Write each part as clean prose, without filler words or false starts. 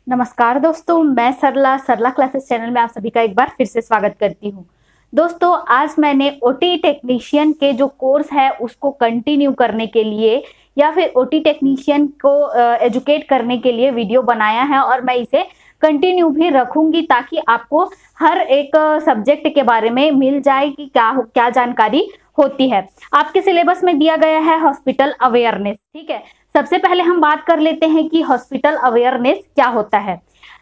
नमस्कार दोस्तों, मैं सरला सरला क्लासेस चैनल में आप सभी का एक बार फिर से स्वागत करती हूँ। दोस्तों, आज मैंने ओटी टेक्नीशियन के जो कोर्स है उसको कंटिन्यू करने के लिए या फिर ओटी टेक्नीशियन को एजुकेट करने के लिए वीडियो बनाया है और मैं इसे कंटिन्यू भी रखूंगी ताकि आपको हर एक सब्जेक्ट के बारे में मिल जाए कि क्या जानकारी होती है। आपके सिलेबस में दिया गया है हॉस्पिटल अवेयरनेस। ठीक है, सबसे पहले हम बात कर लेते हैं कि हॉस्पिटल अवेयरनेस क्या होता है।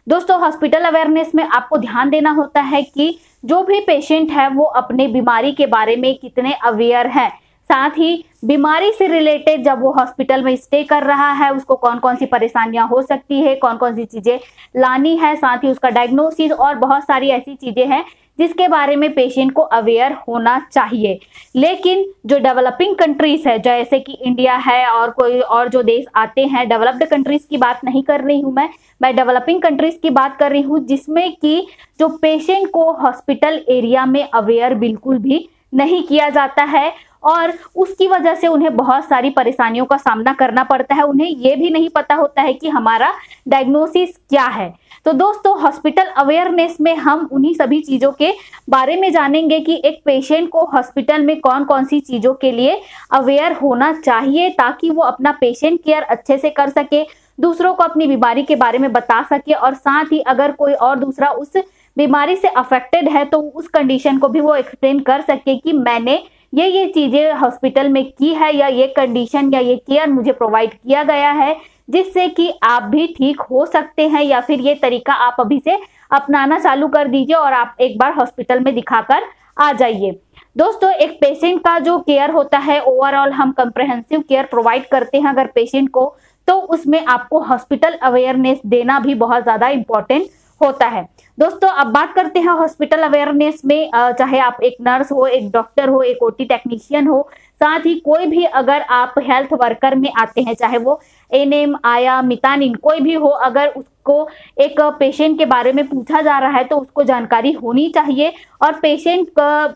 दोस्तों, हॉस्पिटल अवेयरनेस में आपको ध्यान देना होता है कि जो भी पेशेंट है वो अपने बीमारी के बारे में कितने अवेयर हैं, साथ ही बीमारी से रिलेटेड जब वो हॉस्पिटल में स्टे कर रहा है उसको कौन कौन सी परेशानियां हो सकती है, कौन कौन सी चीजें लानी है, साथ ही उसका डायग्नोसिस और बहुत सारी ऐसी चीजें हैं जिसके बारे में पेशेंट को अवेयर होना चाहिए। लेकिन जो डेवलपिंग कंट्रीज है जैसे कि इंडिया है और कोई और जो देश आते हैं, डेवलप्ड कंट्रीज की बात नहीं कर रही हूं मैं डेवलपिंग कंट्रीज की बात कर रही हूं, जिसमें कि जो पेशेंट को हॉस्पिटल एरिया में अवेयर बिल्कुल भी नहीं किया जाता है और उसकी वजह से उन्हें बहुत सारी परेशानियों का सामना करना पड़ता है। उन्हें यह भी नहीं पता होता है कि हमारा डायग्नोसिस क्या है। तो दोस्तों, हॉस्पिटल अवेयरनेस में हम उन्हीं सभी चीजों के बारे में जानेंगे कि एक पेशेंट को हॉस्पिटल में कौन कौन सी चीजों के लिए अवेयर होना चाहिए ताकि वो अपना पेशेंट केयर अच्छे से कर सके, दूसरों को अपनी बीमारी के बारे में बता सके और साथ ही अगर कोई और दूसरा उस बीमारी से अफेक्टेड है तो उस कंडीशन को भी वो एक्सप्लेन कर सके कि मैंने ये चीजें हॉस्पिटल में की है या ये कंडीशन या ये केयर मुझे प्रोवाइड किया गया है जिससे कि आप भी ठीक हो सकते हैं, या फिर ये तरीका आप अभी से अपनाना चालू कर दीजिए और आप एक बार हॉस्पिटल में दिखाकर आ जाइए। दोस्तों, एक पेशेंट का जो केयर होता है ओवरऑल हम कंप्रहेंसिव केयर प्रोवाइड करते हैं अगर पेशेंट को, तो उसमें आपको हॉस्पिटल अवेयरनेस देना भी बहुत ज्यादा इंपॉर्टेंट होता है। दोस्तों, अब बात करते हैं हॉस्पिटल अवेयरनेस में, चाहे आप एक नर्स हो, एक डॉक्टर हो, एक ओटी टेक्नीशियन हो, साथ ही कोई भी अगर आप हेल्थ वर्कर में आते हैं, चाहे वो एनएम, आया, मितानिन कोई भी हो, अगर उसको एक पेशेंट के बारे में पूछा जा रहा है तो उसको जानकारी होनी चाहिए और पेशेंट का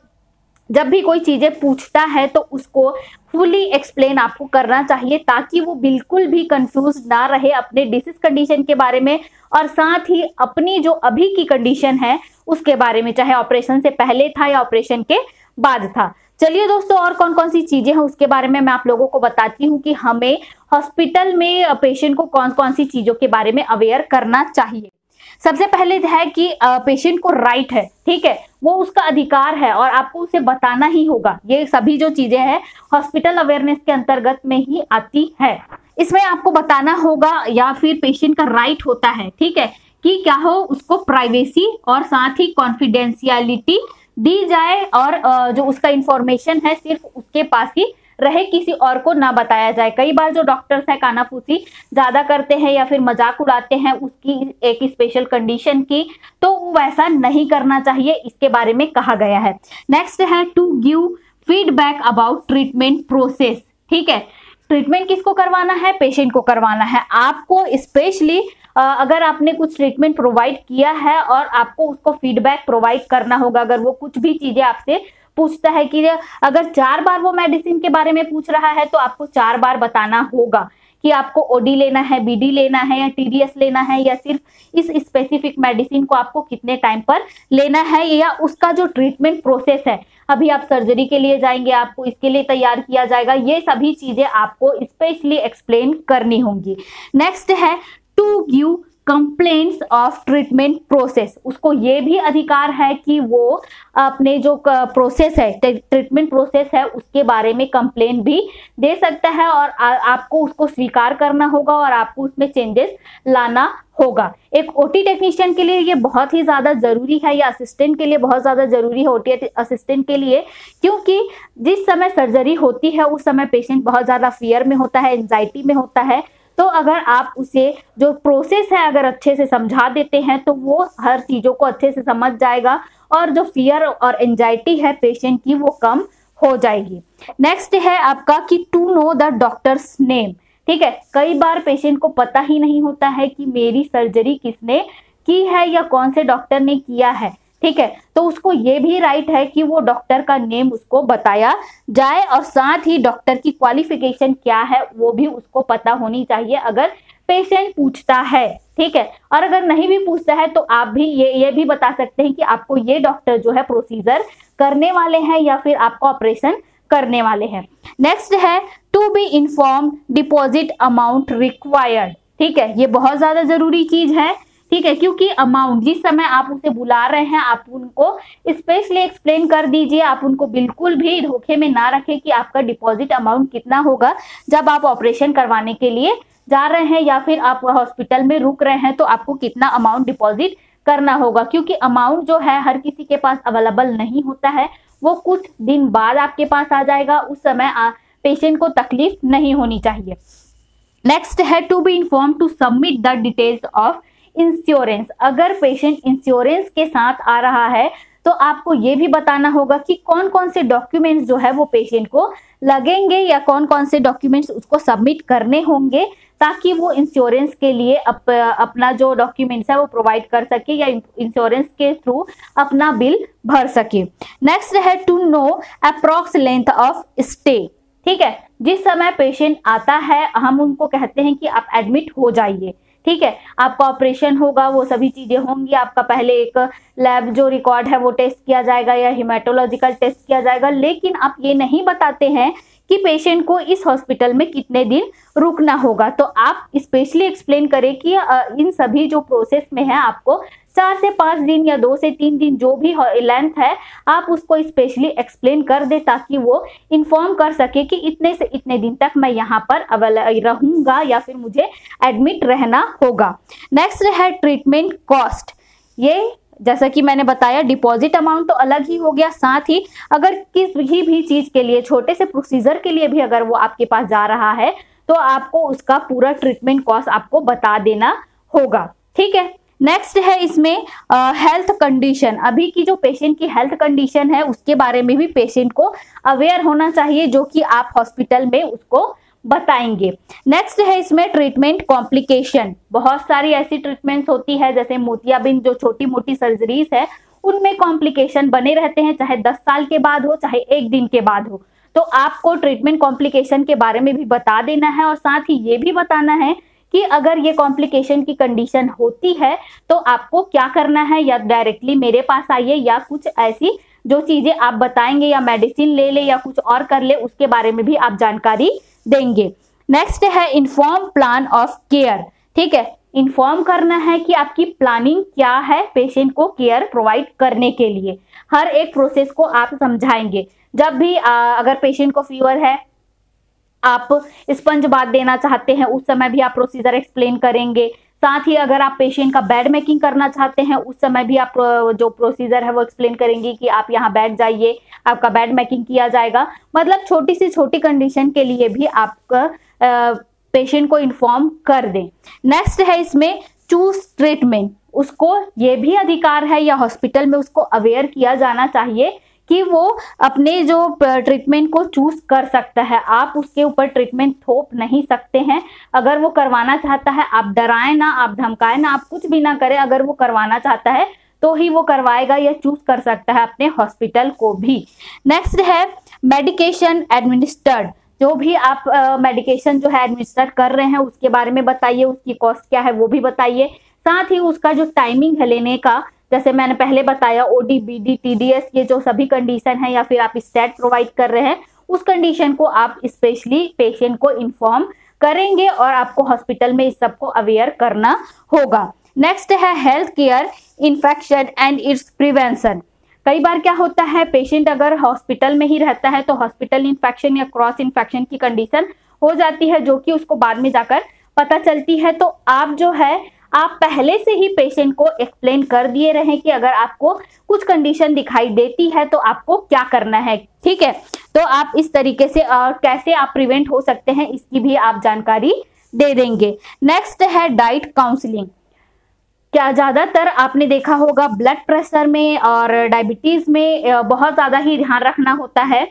जब भी कोई चीजें पूछता है तो उसको फुली एक्सप्लेन आपको करना चाहिए ताकि वो बिल्कुल भी कंफ्यूज ना रहे अपने डिसीज कंडीशन के बारे में और साथ ही अपनी जो अभी की कंडीशन है उसके बारे में, चाहे ऑपरेशन से पहले था या ऑपरेशन के बाद था। चलिए दोस्तों, और कौन कौन सी चीजें हैं उसके बारे में मैं आप लोगों को बताती हूँ कि हमें हॉस्पिटल में पेशेंट को कौन कौन सी चीजों के बारे में अवेयर करना चाहिए। सबसे पहले है कि पेशेंट को राइट है, ठीक है, वो उसका अधिकार है और आपको उसे बताना ही होगा। ये सभी जो चीजें हैं हॉस्पिटल अवेयरनेस के अंतर्गत में ही आती है। इसमें आपको बताना होगा या फिर पेशेंट का राइट होता है, ठीक है, कि क्या हो उसको प्राइवेसी और साथ ही कॉन्फिडेंशियलिटी दी जाए और जो उसका इंफॉर्मेशन है सिर्फ उसके पास ही रहे, किसी और को ना बताया जाए। कई बार जो डॉक्टर्स है कानाफूसी ज्यादा करते हैं या फिर मजाक उड़ाते हैं उसकी एक स्पेशल कंडीशन की, तो वैसा नहीं करना चाहिए, इसके बारे में कहा गया है। नेक्स्ट है to give feedback about treatment process. ठीक है, ट्रीटमेंट किसको करवाना है? पेशेंट को करवाना है। आपको स्पेशली अगर आपने कुछ ट्रीटमेंट प्रोवाइड किया है और आपको उसको फीडबैक प्रोवाइड करना होगा। अगर वो कुछ भी चीजें आपसे पूछता है कि अगर 4 बार वो मेडिसिन के बारे में पूछ रहा है तो आपको 4 बार बताना होगा कि आपको ओडी लेना है, बीडी लेना है या टीडीएस लेना है या सिर्फ इस स्पेसिफिक मेडिसिन को आपको कितने टाइम पर लेना है, या उसका जो ट्रीटमेंट प्रोसेस है, अभी आप सर्जरी के लिए जाएंगे, आपको इसके लिए तैयार किया जाएगा, ये सभी चीजें आपको स्पेशली एक्सप्लेन करनी होंगी। नेक्स्ट है to give complaints of treatment process. उसको ये भी अधिकार है कि वो अपने जो प्रोसेस है, ट्रीटमेंट प्रोसेस है, उसके बारे में कंप्लेंट भी दे सकता है और आपको उसको स्वीकार करना होगा और आपको उसमें चेंजेस लाना होगा। एक ओटी टेक्नीशियन के लिए ये बहुत ही ज्यादा जरूरी है, या असिस्टेंट के लिए बहुत ज्यादा जरूरी है, ओटी असिस्टेंट के लिए, क्योंकि जिस समय सर्जरी होती है उस समय पेशेंट बहुत ज्यादा फियर में होता है, एंजाइटी में होता है। तो अगर आप उसे जो प्रोसेस है अगर अच्छे से समझा देते हैं तो वो हर चीजों को अच्छे से समझ जाएगा और जो फियर और एंजाइटी है पेशेंट की वो कम हो जाएगी। नेक्स्ट है आपका कि to know the doctor's name. ठीक है, कई बार पेशेंट को पता ही नहीं होता है कि मेरी सर्जरी किसने की है या कौन से डॉक्टर ने किया है। ठीक है, तो उसको ये भी राइट है कि वो डॉक्टर का नेम उसको बताया जाए और साथ ही डॉक्टर की क्वालिफिकेशन क्या है वो भी उसको पता होनी चाहिए अगर पेशेंट पूछता है, ठीक है। और अगर नहीं भी पूछता है तो आप भी ये भी बता सकते हैं कि आपको ये डॉक्टर जो है प्रोसीजर करने वाले हैं या फिर आपको ऑपरेशन करने वाले हैं। नेक्स्ट है to be inform deposit amount required, ठीक है। ये बहुत ज्यादा जरूरी चीज है, ठीक है, क्योंकि अमाउंट जिस समय आप उसे बुला रहे हैं आप उनको स्पेशली एक्सप्लेन कर दीजिए। आप उनको बिल्कुल भी धोखे में ना रखें कि आपका डिपॉजिट अमाउंट कितना होगा जब आप ऑपरेशन करवाने के लिए जा रहे हैं या फिर आप हॉस्पिटल में रुक रहे हैं तो आपको कितना अमाउंट डिपॉजिट करना होगा, क्योंकि अमाउंट जो है हर किसी के पास अवेलेबल नहीं होता है, वो कुछ दिन बाद आपके पास आ जाएगा, उस समय पेशेंट को तकलीफ नहीं होनी चाहिए। नेक्स्ट है to be inform to submit the details of insurance. अगर पेशेंट इंश्योरेंस के साथ आ रहा है तो आपको ये भी बताना होगा कि कौन कौन से डॉक्यूमेंट्स जो है वो पेशेंट को लगेंगे या कौन कौन से डॉक्यूमेंट्स उसको सबमिट करने होंगे, ताकि वो इंश्योरेंस के लिए अपना जो डॉक्यूमेंट्स है वो प्रोवाइड कर सके या इंश्योरेंस के थ्रू अपना बिल भर सके। नेक्स्ट है to know approx length of stay, ठीक है। जिस समय पेशेंट आता है हम उनको कहते हैं कि आप एडमिट हो जाइए, ठीक है। आपका ऑपरेशन होगा, वो सभी चीजें होंगी, आपका पहले एक लैब जो रिकॉर्ड है वो टेस्ट किया जाएगा या हिमेटोलॉजिकल टेस्ट किया जाएगा, लेकिन आप ये नहीं बताते हैं कि पेशेंट को इस हॉस्पिटल में कितने दिन रुकना होगा। तो आप स्पेशली एक्सप्लेन करें कि इन सभी जो प्रोसेस में है आपको 4 से 5 दिन या 2 से 3 दिन जो भी लेंथ है आप उसको स्पेशली एक्सप्लेन कर दे, ताकि वो इन्फॉर्म कर सके कि इतने से इतने दिन तक मैं यहाँ पर रहूंगा या फिर मुझे एडमिट रहना होगा। नेक्स्ट है ट्रीटमेंट कॉस्ट। ये जैसा कि मैंने बताया डिपॉजिट अमाउंट तो अलग ही हो गया, साथ ही अगर किसी भी चीज के लिए, छोटे से प्रोसीजर के लिए भी अगर वो आपके पास जा रहा है तो आपको उसका पूरा ट्रीटमेंट कॉस्ट आपको बता देना होगा, ठीक है। नेक्स्ट है इसमें हेल्थ कंडीशन। अभी की जो पेशेंट की हेल्थ कंडीशन है उसके बारे में भी पेशेंट को अवेयर होना चाहिए, जो कि आप हॉस्पिटल में उसको बताएंगे। नेक्स्ट है इसमें ट्रीटमेंट कॉम्प्लिकेशन। बहुत सारी ऐसी ट्रीटमेंट्स होती है जैसे मोतियाबिंद, जो छोटी मोटी सर्जरीज है उनमें कॉम्प्लिकेशन बने रहते हैं, चाहे 10 साल के बाद हो चाहे 1 दिन के बाद हो। तो आपको ट्रीटमेंट कॉम्प्लिकेशन के बारे में भी बता देना है और साथ ही ये भी बताना है कि अगर ये कॉम्प्लिकेशन की कंडीशन होती है तो आपको क्या करना है, या डायरेक्टली मेरे पास आइए या कुछ ऐसी जो चीजें आप बताएंगे या मेडिसिन ले ले या कुछ और कर ले, उसके बारे में भी आप जानकारी देंगे। नेक्स्ट है इन्फॉर्म प्लान ऑफ केयर, ठीक है। इन्फॉर्म करना है कि आपकी प्लानिंग क्या है पेशेंट को केयर प्रोवाइड करने के लिए। हर एक प्रोसेस को आप समझाएंगे। जब भी अगर पेशेंट को फीवर है, आप स्पंज बाथ देना चाहते हैं, उस समय भी आप प्रोसीजर एक्सप्लेन करेंगे। साथ ही अगर आप पेशेंट का बेड मेकिंग करना चाहते हैं उस समय भी आप जो प्रोसीजर है वो एक्सप्लेन करेंगे कि आप यहाँ बैठ जाइए, आपका बेड मेकिंग किया जाएगा। मतलब छोटी से छोटी कंडीशन के लिए भी आपका पेशेंट को इन्फॉर्म कर दें। नेक्स्ट है इसमें चूज ट्रीटमेंट। उसको ये भी अधिकार है या हॉस्पिटल में उसको अवेयर किया जाना चाहिए कि वो अपने जो ट्रीटमेंट को चूज कर सकता है। आप उसके ऊपर ट्रीटमेंट थोप नहीं सकते हैं। अगर वो करवाना चाहता है, आप डराएं ना, आप धमकाएं ना, आप कुछ भी ना करें। अगर वो करवाना चाहता है तो ही वो करवाएगा या चूज कर सकता है अपने हॉस्पिटल को भी। नेक्स्ट है मेडिकेशन एडमिनिस्टर्ड। जो भी आप मेडिकेशन जो है एडमिनिस्टर कर रहे हैं उसके बारे में बताइए, उसकी कॉस्ट क्या है वो भी बताइए। साथ ही उसका जो टाइमिंग है लेने का, जैसे मैंने पहले बताया ओडी, बीडी, टीडीएस, ये जो सभी कंडीशन है या फिर आप स्टेट प्रोवाइड कर रहे हैं उस कंडीशन को आप स्पेशली पेशेंट को इन्फॉर्म करेंगे और आपको हॉस्पिटल में इस सबको अवेयर करना होगा। नेक्स्ट है health care infection and it's prevention. कई बार क्या होता है, पेशेंट अगर हॉस्पिटल में ही रहता है तो हॉस्पिटल इन्फेक्शन या क्रॉस इन्फेक्शन की कंडीशन हो जाती है, जो कि उसको बाद में जाकर पता चलती है। तो आप जो है आप पहले से ही पेशेंट को एक्सप्लेन कर दिए रहें कि अगर आपको कुछ कंडीशन दिखाई देती है तो आपको क्या करना है, ठीक है। तो आप इस तरीके से और कैसे आप प्रिवेंट हो सकते हैं इसकी भी आप जानकारी दे देंगे। नेक्स्ट है डाइट काउंसलिंग। क्या ज्यादातर आपने देखा होगा ब्लड प्रेशर में और डायबिटीज में बहुत ज्यादा ही ध्यान रखना होता है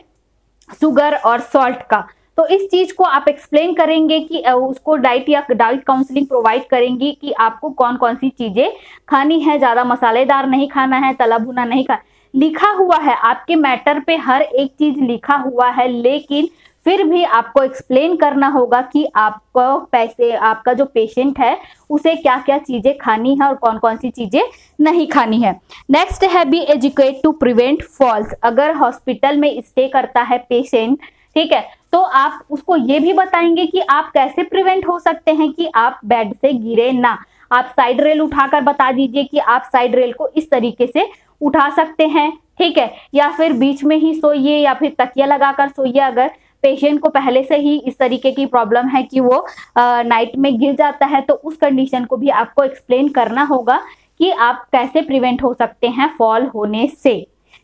शुगर और सॉल्ट का। तो इस चीज को आप एक्सप्लेन करेंगे कि उसको डाइट या डाइट काउंसलिंग प्रोवाइड करेंगी कि आपको कौन कौन सी चीजें खानी है, ज्यादा मसालेदार नहीं खाना है, तला भुना नहीं खाना। लिखा हुआ है आपके मैटर पे, हर एक चीज लिखा हुआ है, लेकिन फिर भी आपको एक्सप्लेन करना होगा कि आपका जो पेशेंट है उसे क्या क्या चीजें खानी है और कौन कौन सी चीजें नहीं खानी है। नेक्स्ट है be educate to prevent falls. अगर हॉस्पिटल में स्टे करता है पेशेंट, ठीक है, तो आप उसको ये भी बताएंगे कि आप कैसे प्रिवेंट हो सकते हैं कि आप बेड से गिरे ना। आप साइड रेल उठाकर बता दीजिए कि आप साइड रेल को इस तरीके से उठा सकते हैं, ठीक है, या फिर बीच में ही सोइए या फिर तकिया लगाकर सोइए। अगर पेशेंट को पहले से ही इस तरीके की प्रॉब्लम है कि वो नाइट में गिर जाता है, तो उस कंडीशन को भी आपको एक्सप्लेन करना होगा कि आप कैसे प्रिवेंट हो सकते हैं फॉल होने से,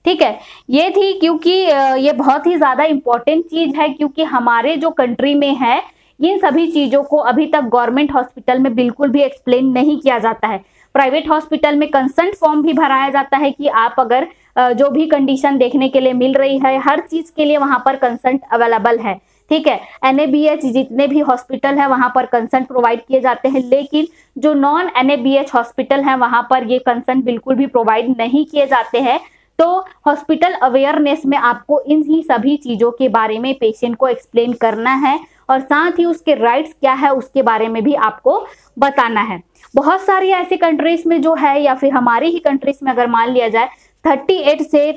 ठीक है। ये थी क्योंकि ये बहुत ही ज्यादा इंपॉर्टेंट चीज है, क्योंकि हमारे जो कंट्री में है इन सभी चीजों को अभी तक गवर्नमेंट हॉस्पिटल में बिल्कुल भी एक्सप्लेन नहीं किया जाता है। प्राइवेट हॉस्पिटल में कंसेंट फॉर्म भी भराया जाता है कि आप अगर जो भी कंडीशन देखने के लिए मिल रही है, हर चीज के लिए वहां पर कंसेंट अवेलेबल है, ठीक है। NABH जितने भी हॉस्पिटल है वहां पर कंसेंट प्रोवाइड किए जाते हैं, लेकिन जो नॉन NABH हॉस्पिटल है वहां पर ये कंसेंट बिल्कुल भी प्रोवाइड नहीं किए जाते हैं। तो हॉस्पिटल अवेयरनेस में आपको इन ही सभी चीजों के बारे में पेशेंट को एक्सप्लेन करना है और साथ ही उसके राइट्स क्या है उसके बारे में भी आपको बताना है। बहुत सारी ऐसी कंट्रीज में जो है, या फिर हमारी ही कंट्रीज में अगर मान लिया जाए 30 से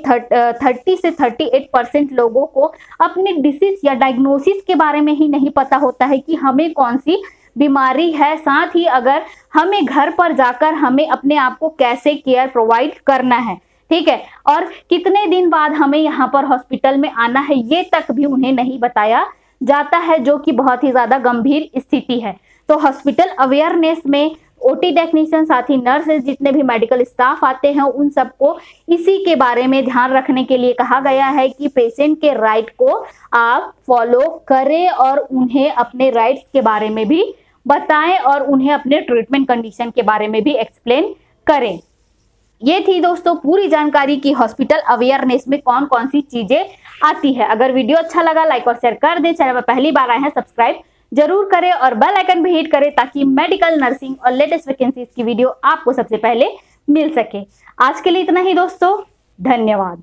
38% लोगों को अपने डिसीज या डायग्नोसिस के बारे में ही नहीं पता होता है कि हमें कौन सी बीमारी है। साथ ही अगर हमें घर पर जाकर हमें अपने आप को कैसे केयर प्रोवाइड करना है, ठीक है, और कितने दिन बाद हमें यहाँ पर हॉस्पिटल में आना है, ये तक भी उन्हें नहीं बताया जाता है, जो कि बहुत ही ज्यादा गंभीर स्थिति है। तो हॉस्पिटल अवेयरनेस में OT टेक्नीशियन, साथ ही नर्सेज, जितने भी मेडिकल स्टाफ आते हैं, उन सबको इसी के बारे में ध्यान रखने के लिए कहा गया है कि पेशेंट के राइट को आप फॉलो करें और उन्हें अपने राइट्स के बारे में भी बताएं और उन्हें अपने ट्रीटमेंट कंडीशन के बारे में भी एक्सप्लेन करें। ये थी दोस्तों पूरी जानकारी की हॉस्पिटल अवेयरनेस में कौन कौन सी चीजें आती है। अगर वीडियो अच्छा लगा लाइक और शेयर कर दें, चैनल पर पहली बार आए हैं सब्सक्राइब जरूर करें और बेल आइकन भी हिट करें ताकि मेडिकल, नर्सिंग और लेटेस्ट वैकेंसीज की वीडियो आपको सबसे पहले मिल सके। आज के लिए इतना ही दोस्तों, धन्यवाद।